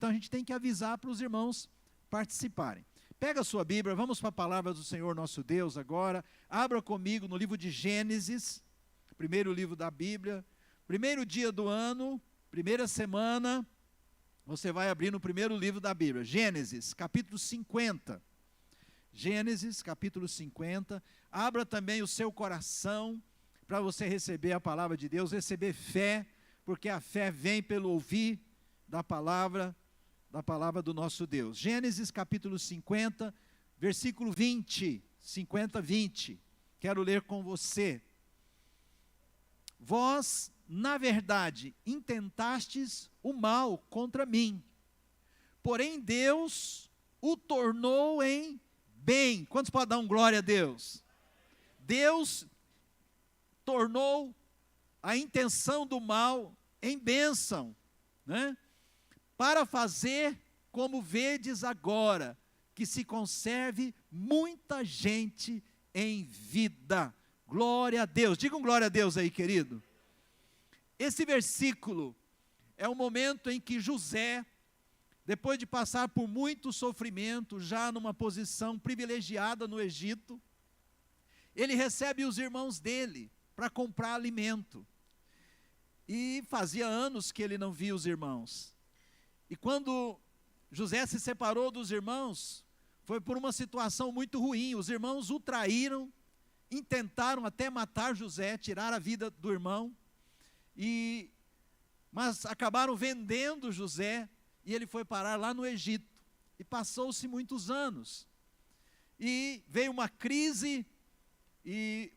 Então a gente tem que avisar para os irmãos participarem. Pega a sua Bíblia, vamos para a palavra do Senhor nosso Deus agora. Abra comigo no livro de Gênesis, primeiro livro da Bíblia. Primeiro dia do ano, primeira semana, você vai abrir no primeiro livro da Bíblia. Gênesis, capítulo 50. Gênesis, capítulo 50. Abra também o seu coração para você receber a palavra de Deus, receber fé, porque a fé vem pelo ouvir da palavra do nosso Deus. Gênesis capítulo 50, versículo 20, 50, 20. Quero ler com você. Vós, na verdade, intentastes o mal contra mim, porém Deus o tornou em bem. Quantos podem dar um glória a Deus? Deus tornou a intenção do mal em bênção, né? Para fazer como vedes agora, que se conserve muita gente em vida. Glória a Deus. Diga um glória a Deus aí, querido. Esse versículo é o momento em que José, depois de passar por muito sofrimento, já numa posição privilegiada no Egito, ele recebe os irmãos dele para comprar alimento. E fazia anos que ele não via os irmãos. E quando José se separou dos irmãos, foi por uma situação muito ruim. Os irmãos o traíram, intentaram até matar José, tirar a vida do irmão, mas acabaram vendendo José, e ele foi parar lá no Egito. E passou-se muitos anos. E veio uma crise, e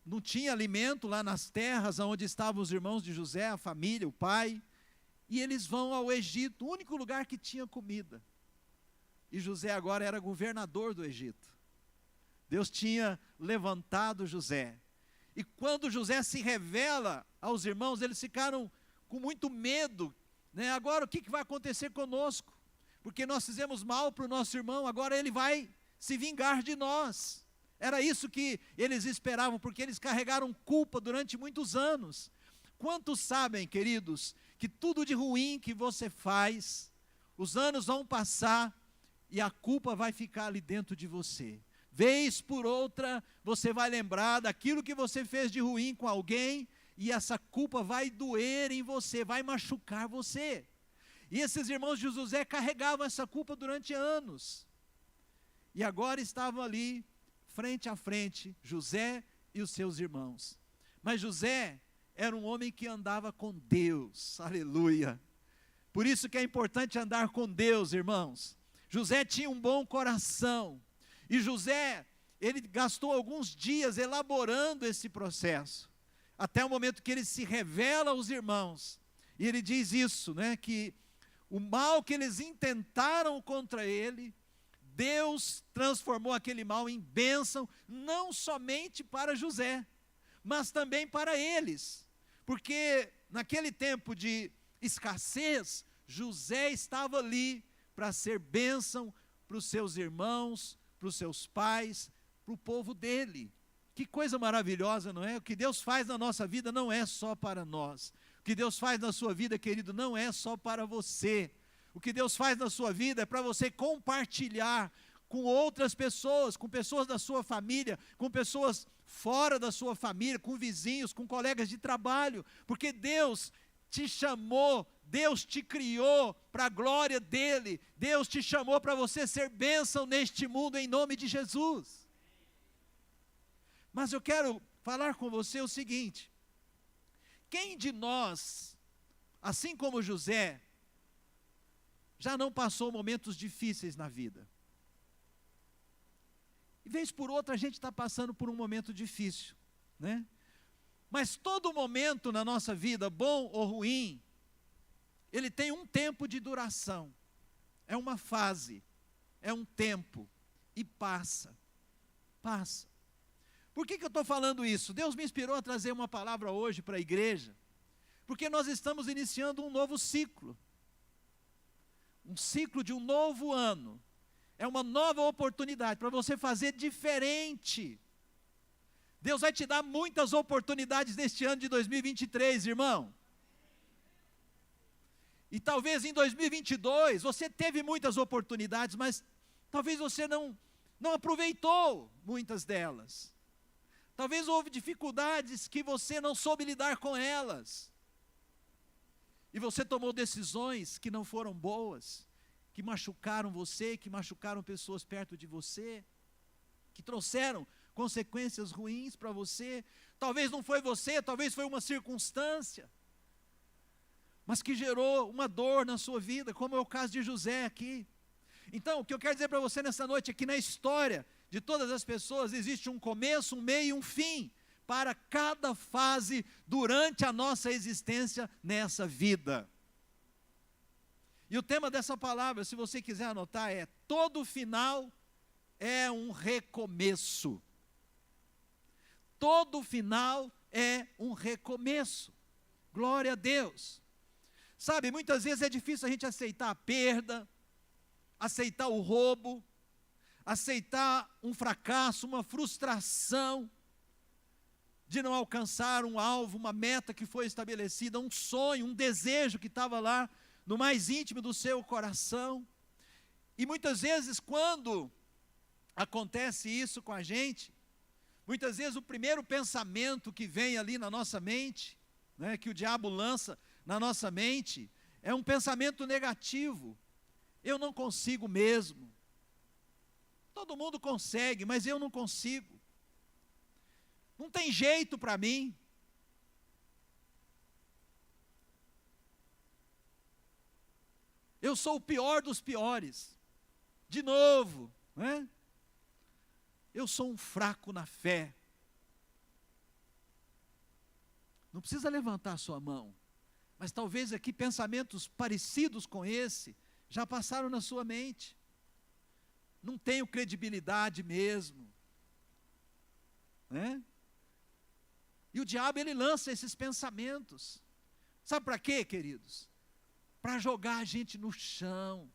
não tinha alimento lá nas terras onde estavam os irmãos de José, a família, o pai. E eles vão ao Egito, o único lugar que tinha comida. E José agora era governador do Egito. Deus tinha levantado José. E quando José se revela aos irmãos, eles ficaram com muito medo, né? Agora o que vai acontecer conosco? Porque nós fizemos mal para o nosso irmão, agora ele vai se vingar de nós. Era isso que eles esperavam, porque eles carregaram culpa durante muitos anos. Quantos sabem, queridos, que tudo de ruim que você faz, os anos vão passar e a culpa vai ficar ali dentro de você. Vez por outra, você vai lembrar daquilo que você fez de ruim com alguém, e essa culpa vai doer em você, vai machucar você. E esses irmãos de José carregavam essa culpa durante anos. E agora estavam ali, frente a frente, José e os seus irmãos. Mas José era um homem que andava com Deus, aleluia. Por isso que é importante andar com Deus, irmãos. José tinha um bom coração. E José, ele gastou alguns dias elaborando esse processo, até o momento que ele se revela aos irmãos. E ele diz isso, né, que o mal que eles intentaram contra ele, Deus transformou aquele mal em bênção, não somente para José, mas também para eles. Porque naquele tempo de escassez, José estava ali para ser bênção para os seus irmãos, para os seus pais, para o povo dele. Que coisa maravilhosa, não é? O que Deus faz na nossa vida não é só para nós. O que Deus faz na sua vida, querido, não é só para você. O que Deus faz na sua vida é para você compartilhar com outras pessoas, com pessoas da sua família, com pessoas fora da sua família, com vizinhos, com colegas de trabalho, porque Deus te chamou, Deus te criou para a glória dEle, Deus te chamou para você ser bênção neste mundo em nome de Jesus. Mas eu quero falar com você o seguinte: quem de nós, assim como José, já não passou momentos difíceis na vida? E vez por outra a gente está passando por um momento difícil, né? Mas todo momento na nossa vida, bom ou ruim, ele tem um tempo de duração, é uma fase, é um tempo, e passa. Por que eu estou falando isso? Deus me inspirou a trazer uma palavra hoje para a igreja, porque nós estamos iniciando um novo ciclo, um ciclo de um novo ano, é uma nova oportunidade para você fazer diferente. Deus vai te dar muitas oportunidades neste ano de 2023, irmão. E talvez em 2022 você teve muitas oportunidades, mas talvez você não aproveitou muitas delas. Talvez houve dificuldades que você não soube lidar com elas. E você tomou decisões que não foram boas, que machucaram você, que machucaram pessoas perto de você, que trouxeram consequências ruins para você. Talvez não foi você, talvez foi uma circunstância, mas que gerou uma dor na sua vida, como é o caso de José aqui. Então, o que eu quero dizer para você nessa noite é que na história de todas as pessoas existe um começo, um meio e um fim, para cada fase durante a nossa existência nessa vida. E o tema dessa palavra, se você quiser anotar, é: todo final é um recomeço. Todo final é um recomeço. Glória a Deus. Sabe, muitas vezes é difícil a gente aceitar a perda, aceitar o roubo, aceitar um fracasso, uma frustração de não alcançar um alvo, uma meta que foi estabelecida, um sonho, um desejo que estava lá no mais íntimo do seu coração. E muitas vezes quando acontece isso com a gente, muitas vezes o primeiro pensamento que vem ali na nossa mente, né, que o diabo lança na nossa mente, é um pensamento negativo. Eu não consigo mesmo. Todo mundo consegue, mas eu não consigo. Não tem jeito para mim. Eu sou o pior dos piores. De novo, né? Eu sou um fraco na fé. Não precisa levantar a sua mão, mas talvez aqui pensamentos parecidos com esse já passaram na sua mente. Não tenho credibilidade mesmo, né? E o diabo, ele lança esses pensamentos. Sabe para quê, queridos? Para jogar a gente no chão,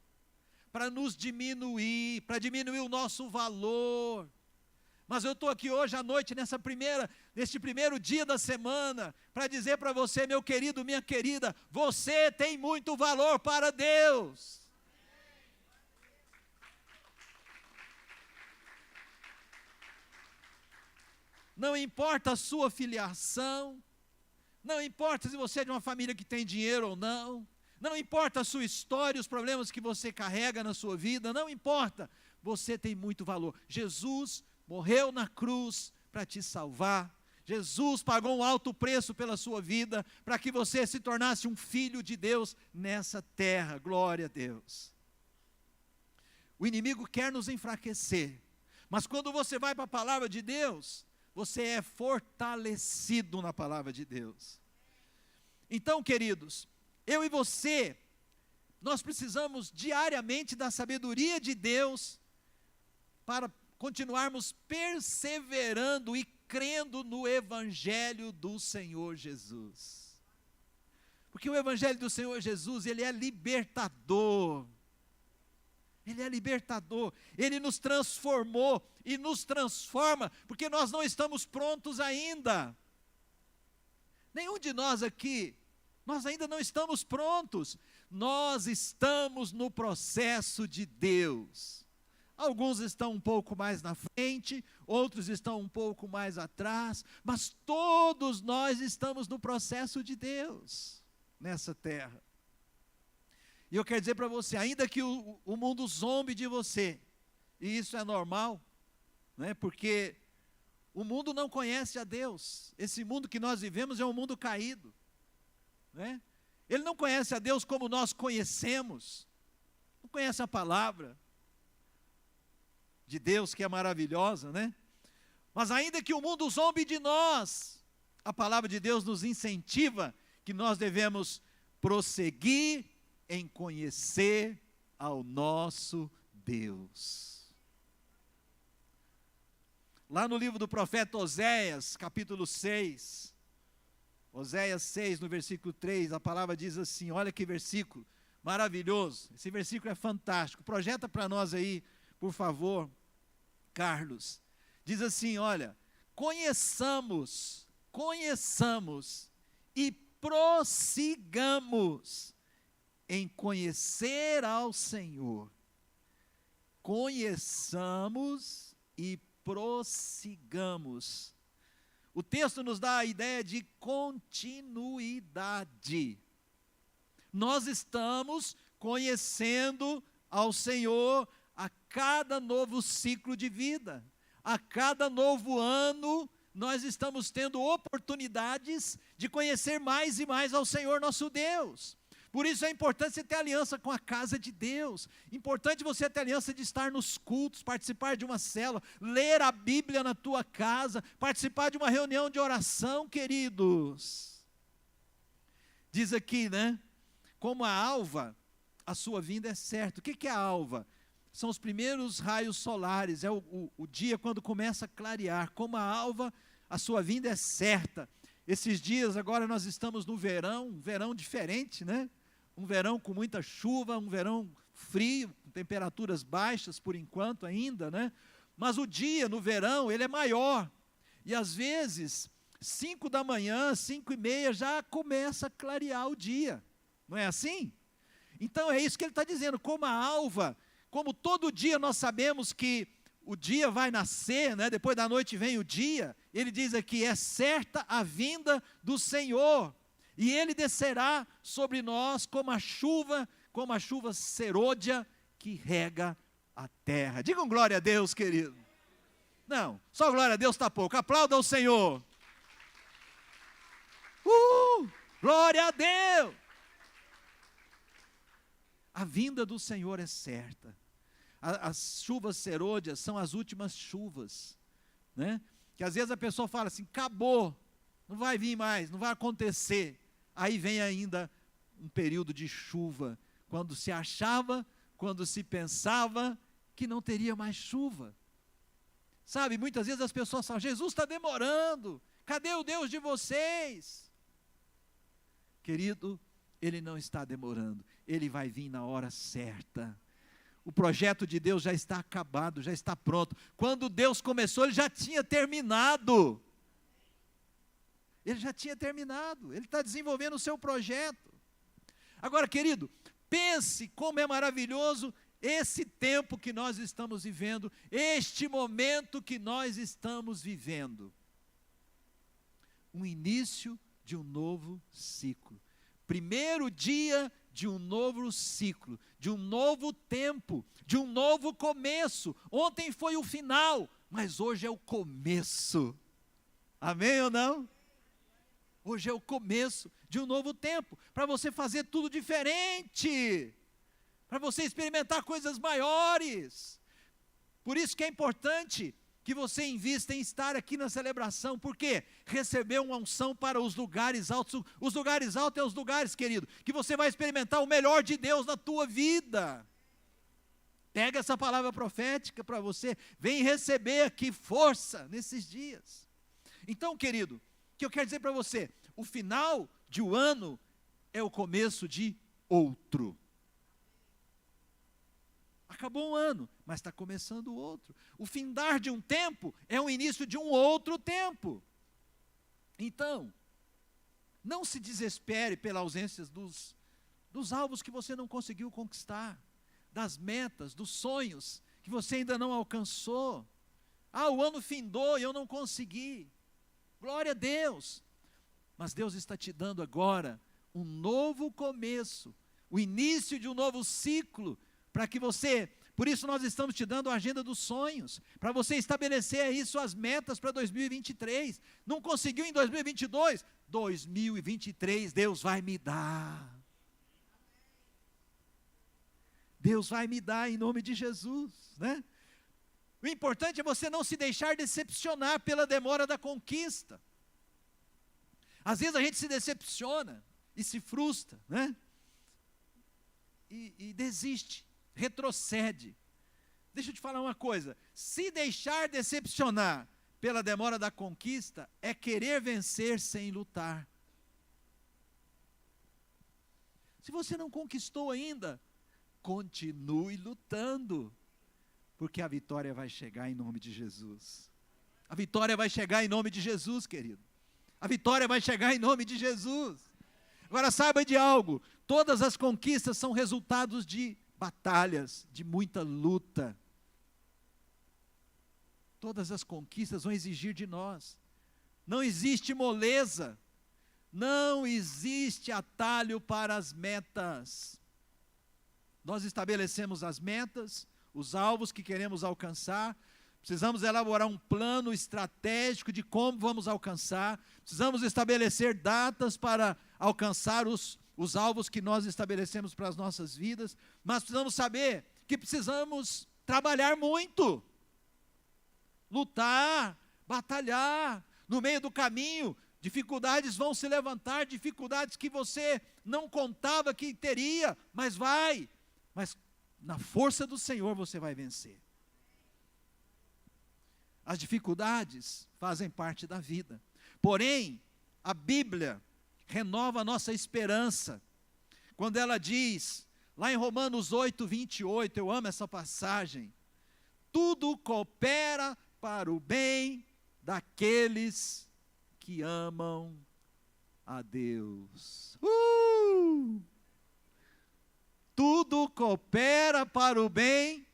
para nos diminuir, para diminuir o nosso valor. Mas eu estou aqui hoje à noite, neste primeiro dia da semana, para dizer para você, meu querido, minha querida, você tem muito valor para Deus. Não importa a sua filiação, não importa se você é de uma família que tem dinheiro ou não, não importa a sua história, os problemas que você carrega na sua vida, não importa, você tem muito valor. Jesus morreu na cruz para te salvar. Jesus pagou um alto preço pela sua vida, para que você se tornasse um filho de Deus nessa terra. Glória a Deus. O inimigo quer nos enfraquecer, mas quando você vai para a palavra de Deus, você é fortalecido na palavra de Deus. Então, queridos, eu e você, nós precisamos diariamente da sabedoria de Deus para continuarmos perseverando e crendo no Evangelho do Senhor Jesus. Porque o Evangelho do Senhor Jesus, ele é libertador. Ele é libertador. Ele nos transformou e nos transforma, porque nós não estamos prontos ainda. Nenhum de nós aqui, nós ainda não estamos prontos. Nós estamos no processo de Deus. Alguns estão um pouco mais na frente, outros estão um pouco mais atrás, mas todos nós estamos no processo de Deus, nessa terra. E eu quero dizer para você, ainda que o mundo zombe de você, e isso é normal, né, porque o mundo não conhece a Deus. Esse mundo que nós vivemos é um mundo caído, né? Ele não conhece a Deus como nós conhecemos, não conhece a palavra de Deus, que é maravilhosa, né? Mas ainda que o mundo zombe de nós, a palavra de Deus nos incentiva que nós devemos prosseguir em conhecer ao nosso Deus. Lá no livro do profeta Oséias, capítulo 6, Oséias 6, no versículo 3, a palavra diz assim, olha que versículo maravilhoso, esse versículo é fantástico, projeta para nós aí, por favor, Carlos. Diz assim, olha, conheçamos e prossigamos em conhecer ao Senhor. Conheçamos e prossigamos. O texto nos dá a ideia de continuidade. Nós estamos conhecendo ao Senhor a cada novo ciclo de vida. A cada novo ano, nós estamos tendo oportunidades de conhecer mais e mais ao Senhor nosso Deus. Por isso é importante você ter aliança com a casa de Deus. Importante você ter aliança de estar nos cultos, participar de uma célula, ler a Bíblia na tua casa, participar de uma reunião de oração, queridos. Diz aqui, né? Como a alva, a sua vinda é certa. O que é a alva? São os primeiros raios solares, é o dia quando começa a clarear. Como a alva, a sua vinda é certa. Esses dias, agora nós estamos no verão, um verão diferente, né? Um verão com muita chuva, um verão frio, com temperaturas baixas por enquanto ainda, né? Mas o dia no verão, ele é maior. E às vezes, 5 da manhã, 5:30, já começa a clarear o dia. Não é assim? Então é isso que ele está dizendo, como a alva, como todo dia nós sabemos que o dia vai nascer, né? Depois da noite vem o dia, ele diz aqui, é certa a vinda do Senhor, e ele descerá sobre nós como a chuva serôdia que rega a terra. Digam glória a Deus, querido. Não, só glória a Deus está pouco, aplauda o Senhor. Glória a Deus. A vinda do Senhor é certa. As chuvas serôdias são as últimas chuvas, né? Que às vezes a pessoa fala assim, acabou, não vai vir mais, não vai acontecer. Aí vem ainda um período de chuva, quando se achava, quando se pensava que não teria mais chuva. Sabe, muitas vezes as pessoas falam, Jesus está demorando, cadê o Deus de vocês? Querido, Ele não está demorando, Ele vai vir na hora certa. O projeto de Deus já está acabado, já está pronto. Quando Deus começou, Ele já tinha terminado. Ele já tinha terminado, Ele está desenvolvendo o seu projeto. Agora, querido, pense como é maravilhoso esse tempo que nós estamos vivendo, este momento que nós estamos vivendo. Um início de um novo ciclo. Primeiro dia de um novo ciclo, de um novo tempo, de um novo começo. Ontem foi o final, mas hoje é o começo. Amém ou não? Hoje é o começo de um novo tempo, para você fazer tudo diferente, para você experimentar coisas maiores. Por isso que é importante que você invista em estar aqui na celebração, porque recebeu uma unção para os lugares altos. Os lugares altos é os lugares, querido, que você vai experimentar o melhor de Deus na tua vida. Pega essa palavra profética para você, vem receber aqui força nesses dias. Então, querido, o que eu quero dizer para você, o final de um ano é o começo de outro. Acabou um ano, mas está começando outro. O findar de um tempo é o início de um outro tempo. Então, não se desespere pela ausência dos alvos que você não conseguiu conquistar, das metas, dos sonhos que você ainda não alcançou. O ano findou e eu não consegui. Glória a Deus. Mas Deus está te dando agora um novo começo, o início de um novo ciclo, para que você, por isso nós estamos te dando a agenda dos sonhos, para você estabelecer aí suas metas para 2023, não conseguiu em 2022, 2023 Deus vai me dar, Deus vai me dar em nome de Jesus, né? O importante é você não se deixar decepcionar pela demora da conquista. Às vezes a gente se decepciona e se frustra, né? E desiste, retrocede. Deixa eu te falar uma coisa, se deixar decepcionar pela demora da conquista, é querer vencer sem lutar. Se você não conquistou ainda, continue lutando, porque a vitória vai chegar em nome de Jesus. A vitória vai chegar em nome de Jesus, querido. A vitória vai chegar em nome de Jesus. Agora saiba de algo, todas as conquistas são resultados de batalhas, de muita luta. Todas as conquistas vão exigir de nós. Não existe moleza, não existe atalho para as metas. Nós estabelecemos as metas, os alvos que queremos alcançar, precisamos elaborar um plano estratégico de como vamos alcançar, precisamos estabelecer datas para alcançar os alvos que nós estabelecemos para as nossas vidas, mas precisamos saber que precisamos trabalhar muito, lutar, batalhar. No meio do caminho, dificuldades vão se levantar, dificuldades que você não contava que teria, mas na força do Senhor você vai vencer. As dificuldades fazem parte da vida, porém, a Bíblia renova a nossa esperança, quando ela diz, lá em Romanos 8, 28, eu amo essa passagem, tudo coopera para o bem daqueles que amam a Deus. Tudo coopera para o bem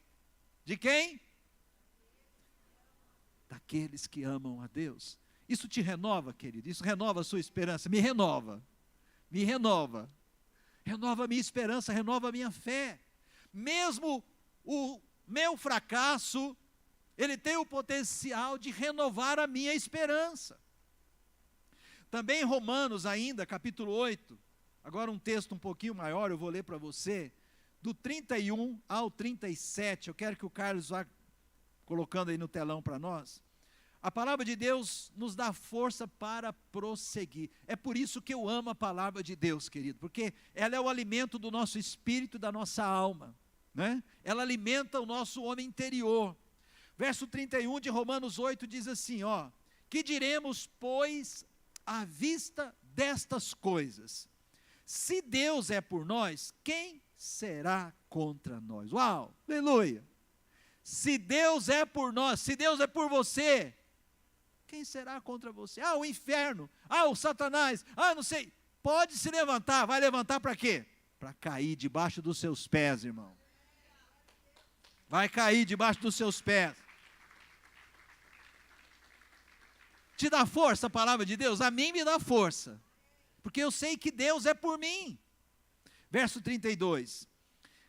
de quem? Daqueles que amam a Deus. Isso te renova, querido, isso renova a sua esperança, me renova, renova a minha esperança, renova a minha fé. Mesmo o meu fracasso, ele tem o potencial de renovar a minha esperança. Também em Romanos ainda, capítulo 8, agora um texto um pouquinho maior, eu vou ler para você, do 31 ao 37, eu quero que o Carlos vá colocando aí no telão para nós. A palavra de Deus nos dá força para prosseguir. É por isso que eu amo a palavra de Deus, querido, porque ela é o alimento do nosso espírito e da nossa alma, né? Ela alimenta o nosso homem interior. Verso 31 de Romanos 8 diz assim, que diremos, pois, à vista destas coisas? Se Deus é por nós, quem será contra nós? Uau, aleluia! Se Deus é por nós, se Deus é por você, quem será contra você? O inferno, o Satanás, não sei. Pode se levantar, vai levantar para quê? Para cair debaixo dos seus pés, irmão. Vai cair debaixo dos seus pés. Te dá força a palavra de Deus? A mim me dá força, porque eu sei que Deus é por mim. Verso 32,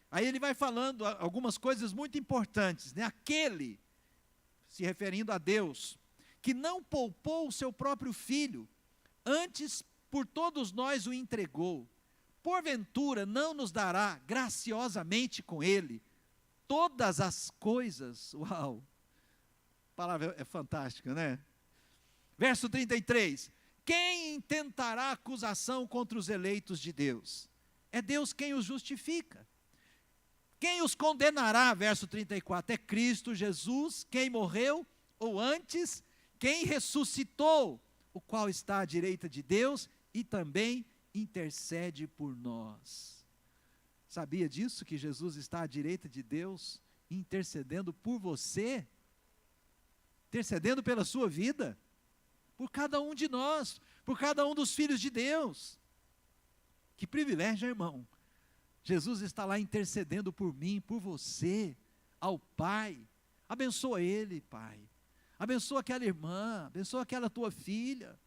aí ele vai falando algumas coisas muito importantes, né? Aquele, se referindo a Deus, que não poupou o seu próprio filho, antes por todos nós o entregou, porventura não nos dará graciosamente com ele todas as coisas? Uau, a palavra é fantástica, né? Verso 33, quem intentará acusação contra os eleitos de Deus? É Deus quem os justifica. Quem os condenará? Verso 34, é Cristo Jesus, quem morreu, ou antes, quem ressuscitou, o qual está à direita de Deus e também intercede por nós. Sabia disso, que Jesus está à direita de Deus, intercedendo por você? Intercedendo pela sua vida? Por cada um de nós, por cada um dos filhos de Deus. Que privilégio, irmão. Jesus está lá intercedendo por mim, por você, ao Pai. Abençoa ele, Pai. Abençoa aquela irmã, abençoa aquela tua filha.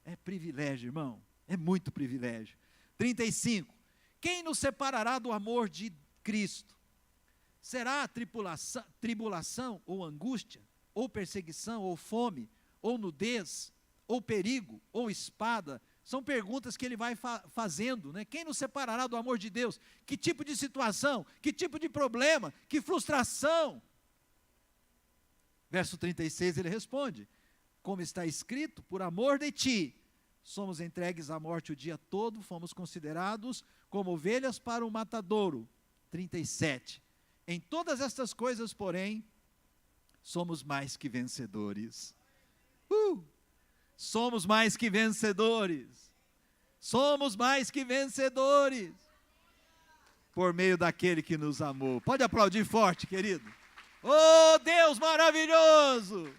É privilégio, irmão, é muito privilégio. 35, quem nos separará do amor de Cristo? Será tribulação ou angústia, ou perseguição, ou fome, ou nudez, ou perigo, ou espada? São perguntas que ele vai fazendo, né? Quem nos separará do amor de Deus? Que tipo de situação? Que tipo de problema? Que frustração? Verso 36 ele responde, como está escrito, por amor de ti, somos entregues à morte o dia todo, fomos considerados como ovelhas para o matadouro. 37, em todas estas coisas, porém, somos mais que vencedores. Somos mais que vencedores. Somos mais que vencedores. Por meio daquele que nos amou. Pode aplaudir forte, querido. Oh, Deus maravilhoso!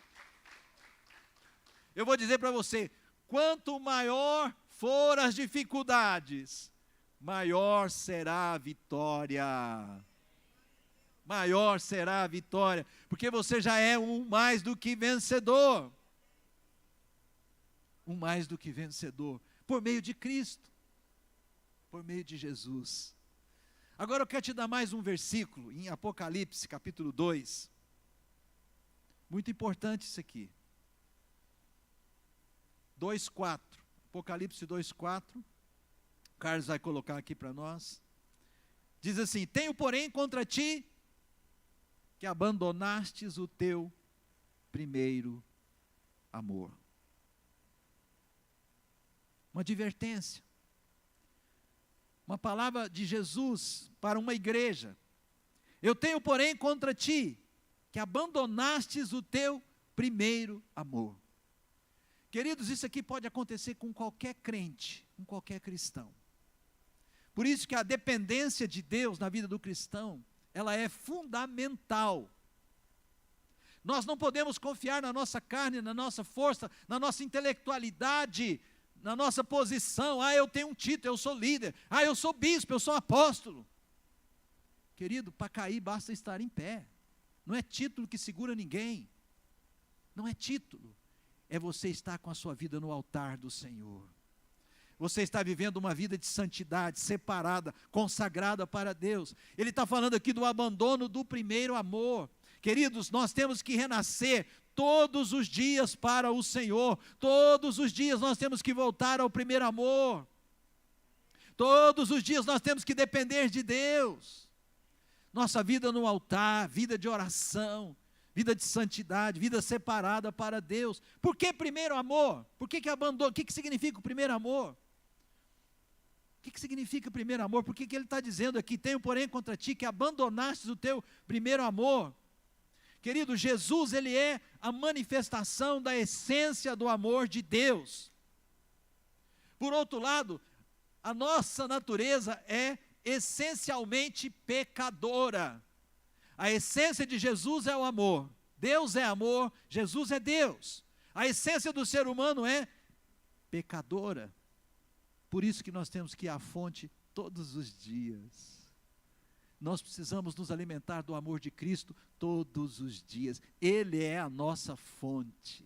Eu vou dizer para você, quanto maior for as dificuldades, maior será a vitória. Maior será a vitória, porque você já é um mais do que vencedor. Um mais do que vencedor, por meio de Cristo, por meio de Jesus. Agora eu quero te dar mais um versículo, em Apocalipse, capítulo 2. Muito importante isso aqui. 2:4. Apocalipse 2:4. O Carlos vai colocar aqui para nós. Diz assim: tenho, porém, contra ti que abandonastes o teu primeiro amor. Uma advertência. Uma palavra de Jesus para uma igreja. Eu tenho, porém, contra ti que abandonastes o teu primeiro amor. Queridos, isso aqui pode acontecer com qualquer crente, com qualquer cristão. Por isso que a dependência de Deus na vida do cristão, ela é fundamental. Nós não podemos confiar na nossa carne, na nossa força, na nossa intelectualidade, na nossa posição. Ah, eu tenho um título, eu sou líder. Ah, eu sou bispo, eu sou apóstolo. Querido, para cair basta estar em pé. Não é título que segura ninguém. Não é título. É você estar com a sua vida no altar do Senhor. Você está vivendo uma vida de santidade, separada, consagrada para Deus. Ele está falando aqui do abandono do primeiro amor. Queridos, nós temos que renascer todos os dias para o Senhor. Todos os dias nós temos que voltar ao primeiro amor. Todos os dias nós temos que depender de Deus. Nossa vida no altar, vida de oração, vida de santidade, vida separada para Deus. Por que primeiro amor? Por que abandono? O que significa o primeiro amor? O que significa primeiro amor? Por que ele está dizendo aqui, tenho porém contra ti que abandonastes o teu primeiro amor? Querido, Jesus, ele é a manifestação da essência do amor de Deus. Por outro lado, a nossa natureza é essencialmente pecadora. A essência de Jesus é o amor. Deus é amor, Jesus é Deus. A essência do ser humano é pecadora. Por isso que nós temos que ir à fonte todos os dias. Nós precisamos nos alimentar do amor de Cristo todos os dias. Ele é a nossa fonte.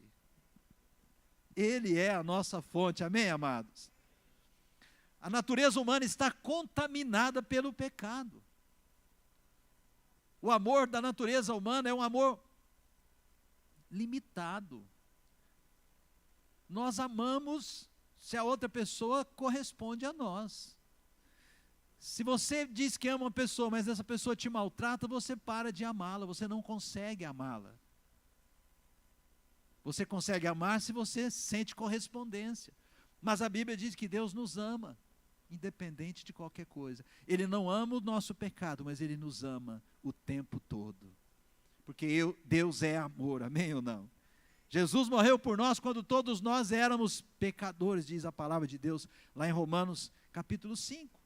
Ele é a nossa fonte, amém, amados? A natureza humana está contaminada pelo pecado. O amor da natureza humana é um amor limitado. Nós amamos se a outra pessoa corresponde a nós. Se você diz que ama uma pessoa, mas essa pessoa te maltrata, você para de amá-la, você não consegue amá-la. Você consegue amar se você sente correspondência. Mas a Bíblia diz que Deus nos ama, independente de qualquer coisa. Ele não ama o nosso pecado, mas Ele nos ama o tempo todo. Porque Deus é amor, amém ou não? Jesus morreu por nós quando todos nós éramos pecadores, diz a palavra de Deus, lá em Romanos capítulo 5.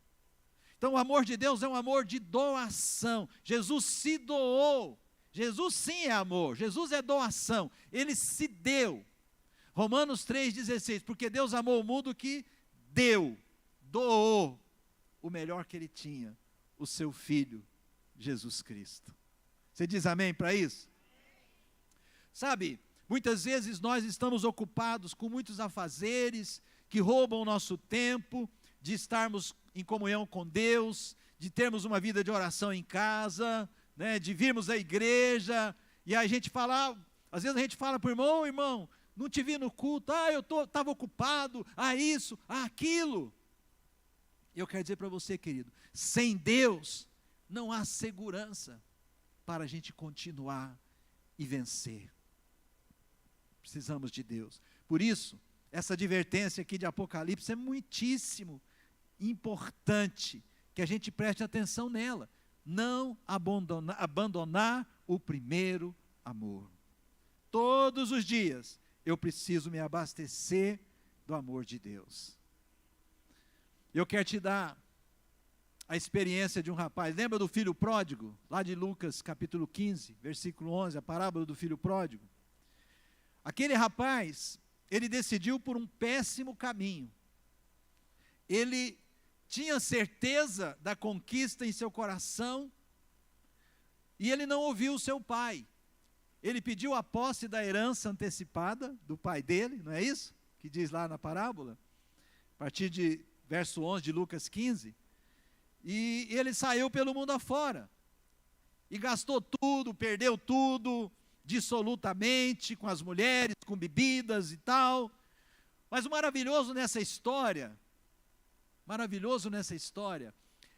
Então o amor de Deus é um amor de doação. Jesus se doou. Jesus sim é amor, Jesus é doação. Ele se deu. Romanos 3,16, porque Deus amou o mundo que doou o melhor que Ele tinha, o seu Filho, Jesus Cristo. Você diz amém para isso? Sabe, muitas vezes nós estamos ocupados com muitos afazeres que roubam o nosso tempo, de estarmos em comunhão com Deus, de termos uma vida de oração em casa, né, de virmos à igreja, e a gente fala, às vezes a gente fala para o irmão, irmão, não te vi no culto, eu estava ocupado, isso, aquilo. Eu quero dizer para você, querido, sem Deus não há segurança para a gente continuar e vencer. Precisamos de Deus. Por isso, essa advertência aqui de Apocalipse é muitíssimo importante que a gente preste atenção nela. Não abandonar o primeiro amor. Todos os dias eu preciso me abastecer do amor de Deus. Eu quero te dar a experiência de um rapaz. Lembra do filho pródigo? Lá de Lucas capítulo 15, versículo 11, a parábola do filho pródigo. Aquele rapaz, ele decidiu por um péssimo caminho. ele tinha certeza da conquista em seu coração, e ele não ouviu o seu pai. Ele pediu a posse da herança antecipada do pai dele, não é isso? Que diz lá na parábola, a partir de verso 11 de Lucas 15. E ele saiu pelo mundo afora, e gastou tudo, perdeu tudo, dissolutamente, com as mulheres, com bebidas e tal. Mas o maravilhoso nessa história,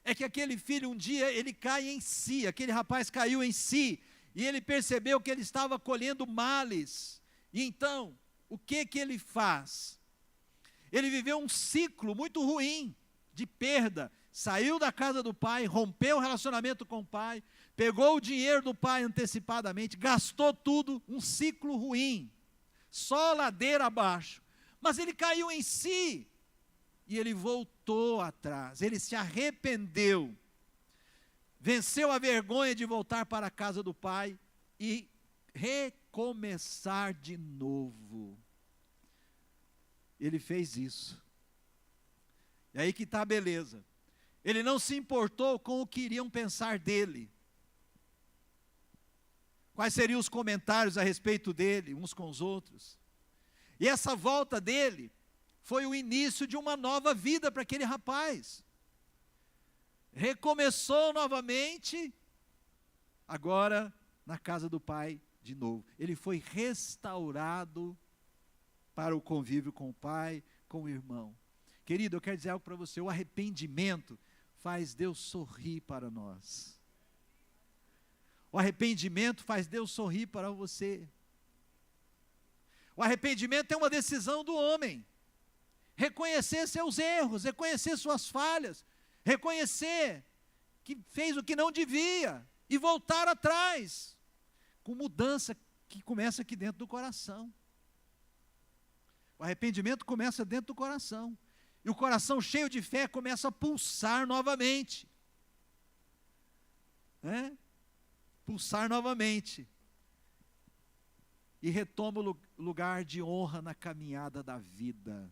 é que aquele filho um dia, ele cai em si, aquele rapaz caiu em si, e ele percebeu que ele estava colhendo males. E então, o que ele faz? Ele viveu um ciclo muito ruim, de perda. Saiu da casa do pai, rompeu o relacionamento com o pai, pegou o dinheiro do pai antecipadamente, gastou tudo, um ciclo ruim, só ladeira abaixo. Mas ele caiu em si, e ele voltou atrás, ele se arrependeu, venceu a vergonha de voltar para a casa do pai e recomeçar de novo. Ele fez isso. E aí que está a beleza. Ele não se importou com o que iriam pensar dele. Quais seriam os comentários a respeito dele, uns com os outros. E essa volta dele foi o início de uma nova vida para aquele rapaz. Recomeçou novamente, agora na casa do pai de novo. Ele foi restaurado para o convívio com o pai, com o irmão. Querido, eu quero dizer algo para você, o arrependimento faz Deus sorrir para nós. O arrependimento faz Deus sorrir para você. O arrependimento é uma decisão do homem. Reconhecer seus erros, reconhecer suas falhas, reconhecer que fez o que não devia e voltar atrás, com mudança que começa aqui dentro do coração. O arrependimento começa dentro do coração. E o coração cheio de fé começa a pulsar novamente. Pulsar novamente. E retoma o lugar de honra na caminhada da vida.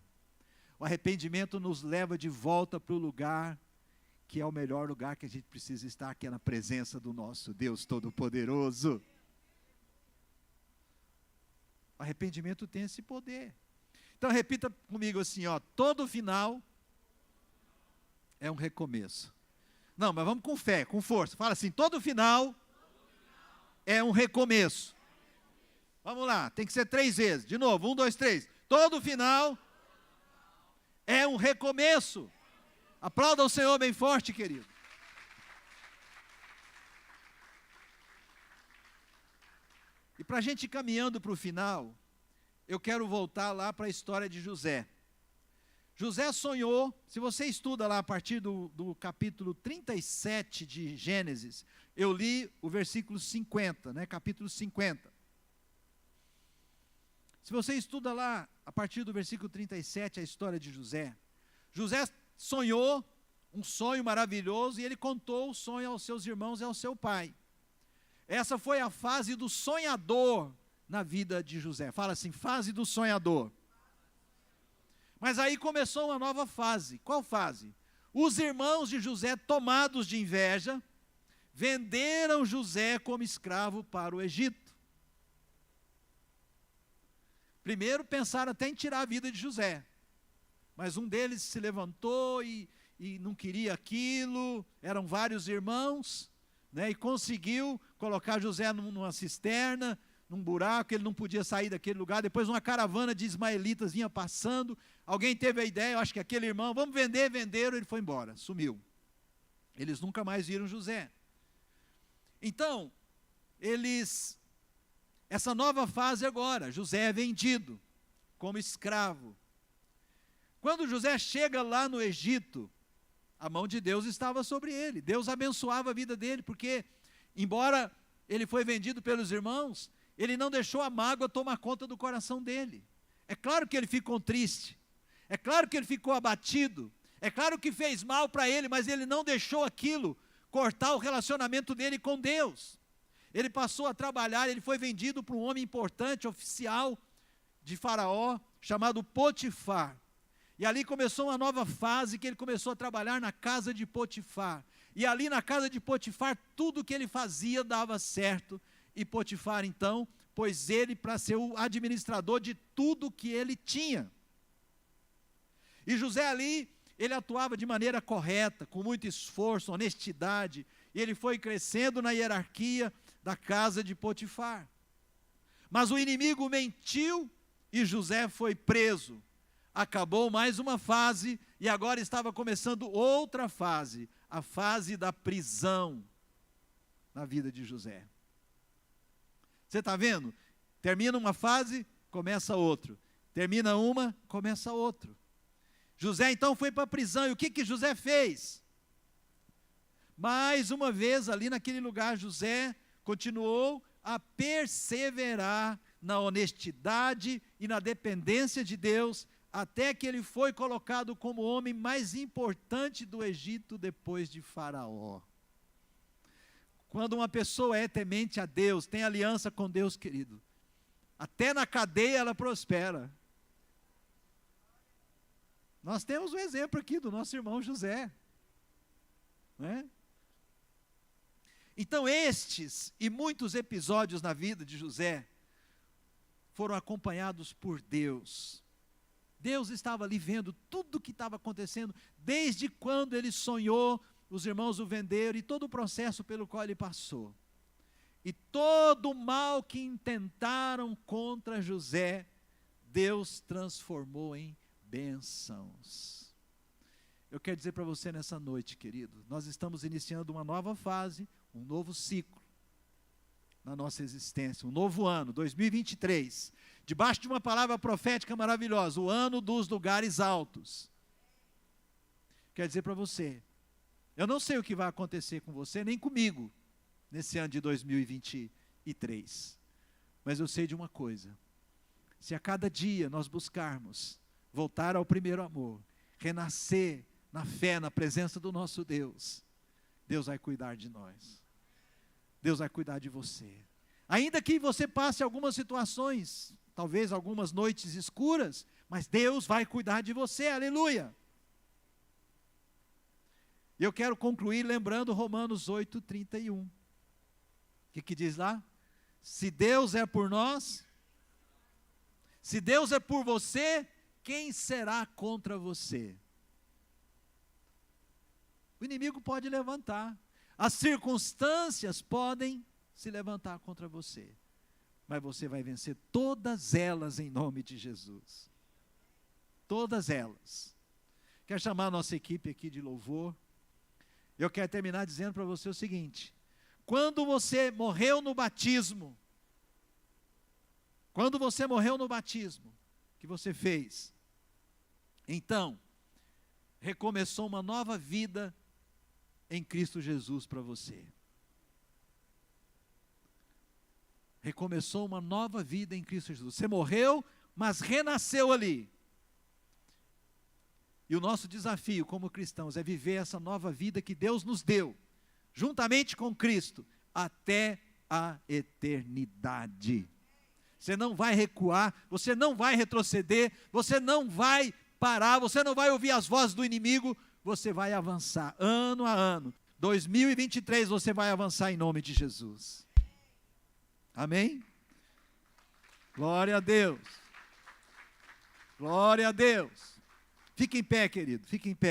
O arrependimento nos leva de volta para o lugar que é o melhor lugar que a gente precisa estar, que é na presença do nosso Deus Todo-Poderoso. O arrependimento tem esse poder. Então repita comigo assim, todo final é um recomeço. Não, mas vamos com fé, com força. Fala assim, todo final é um recomeço. Vamos lá, tem que ser 3 vezes. De novo, 1, 2, 3. Todo final é um recomeço. Aplauda o Senhor bem forte, querido. E para a gente ir caminhando para o final, eu quero voltar lá para a história de José. José sonhou, se você estuda lá a partir do capítulo 37 de Gênesis, eu li o versículo 50, capítulo 50. Se você estuda lá, a partir do versículo 37, a história de José, José sonhou um sonho maravilhoso e ele contou o sonho aos seus irmãos e ao seu pai. Essa foi a fase do sonhador na vida de José. Fala assim, fase do sonhador. Mas aí começou uma nova fase. Qual fase? Os irmãos de José, tomados de inveja, venderam José como escravo para o Egito. Primeiro pensaram até em tirar a vida de José, mas um deles se levantou e não queria aquilo, eram vários irmãos, e conseguiu colocar José numa cisterna, num buraco, ele não podia sair daquele lugar. Depois uma caravana de ismaelitas vinha passando, alguém teve a ideia, eu acho que aquele irmão, vamos vender, venderam, ele foi embora, sumiu. Eles nunca mais viram José. Então, essa nova fase agora, José é vendido como escravo. Quando José chega lá no Egito, a mão de Deus estava sobre ele. Deus abençoava a vida dele, porque, embora ele foi vendido pelos irmãos, ele não deixou a mágoa tomar conta do coração dele. É claro que ele ficou triste, é claro que ele ficou abatido, é claro que fez mal para ele, mas ele não deixou aquilo cortar o relacionamento dele com Deus. Ele passou a trabalhar, ele foi vendido para um homem importante, oficial de Faraó, chamado Potifar. E ali começou uma nova fase, que ele começou a trabalhar na casa de Potifar. E ali na casa de Potifar, tudo que ele fazia dava certo. E Potifar, então, pôs ele para ser o administrador de tudo que ele tinha. E José ali, ele atuava de maneira correta, com muito esforço, honestidade. E ele foi crescendo na hierarquia da casa de Potifar. Mas o inimigo mentiu e José foi preso. Acabou mais uma fase e agora estava começando outra fase, a fase da prisão na vida de José. Você está vendo? Termina uma fase, começa outra. Termina uma, começa outra. José então foi para a prisão, e o que José fez? Mais uma vez ali naquele lugar, José continuou a perseverar na honestidade e na dependência de Deus, até que ele foi colocado como o homem mais importante do Egito depois de Faraó. Quando uma pessoa é temente a Deus, tem aliança com Deus, querido, até na cadeia ela prospera. Nós temos um exemplo aqui do nosso irmão José, não é? Então estes e muitos episódios na vida de José foram acompanhados por Deus. Deus estava ali vendo tudo o que estava acontecendo, desde quando ele sonhou, os irmãos o venderam, e todo o processo pelo qual ele passou. E todo o mal que intentaram contra José, Deus transformou em bênçãos. Eu quero dizer para você nessa noite, querido, nós estamos iniciando uma nova fase, um novo ciclo na nossa existência, um novo ano, 2023, debaixo de uma palavra profética maravilhosa, o ano dos lugares altos. Quero dizer para você, eu não sei o que vai acontecer com você, nem comigo, nesse ano de 2023, mas eu sei de uma coisa: se a cada dia nós buscarmos voltar ao primeiro amor, renascer na fé, na presença do nosso Deus, Deus vai cuidar de nós. Deus vai cuidar de você. Ainda que você passe algumas situações, talvez algumas noites escuras, mas Deus vai cuidar de você, aleluia. E eu quero concluir lembrando Romanos 8:31. O que diz lá? Se Deus é por nós, se Deus é por você, quem será contra você? O inimigo pode levantar, as circunstâncias podem se levantar contra você, mas você vai vencer todas elas em nome de Jesus. Todas elas. Quero chamar a nossa equipe aqui de louvor. Eu quero terminar dizendo para você o seguinte: quando você morreu no batismo, o que você fez? Então, recomeçou uma nova vida em Cristo Jesus para você. Recomeçou uma nova vida em Cristo Jesus. Você morreu, mas renasceu ali. E o nosso desafio como cristãos é viver essa nova vida que Deus nos deu, juntamente com Cristo, até a eternidade. Você não vai recuar, você não vai retroceder, você não vai parar, você não vai ouvir as vozes do inimigo, você vai avançar ano a ano. 2023 você vai avançar em nome de Jesus. Amém? Glória a Deus. Glória a Deus. Fique em pé, querido, fique em pé.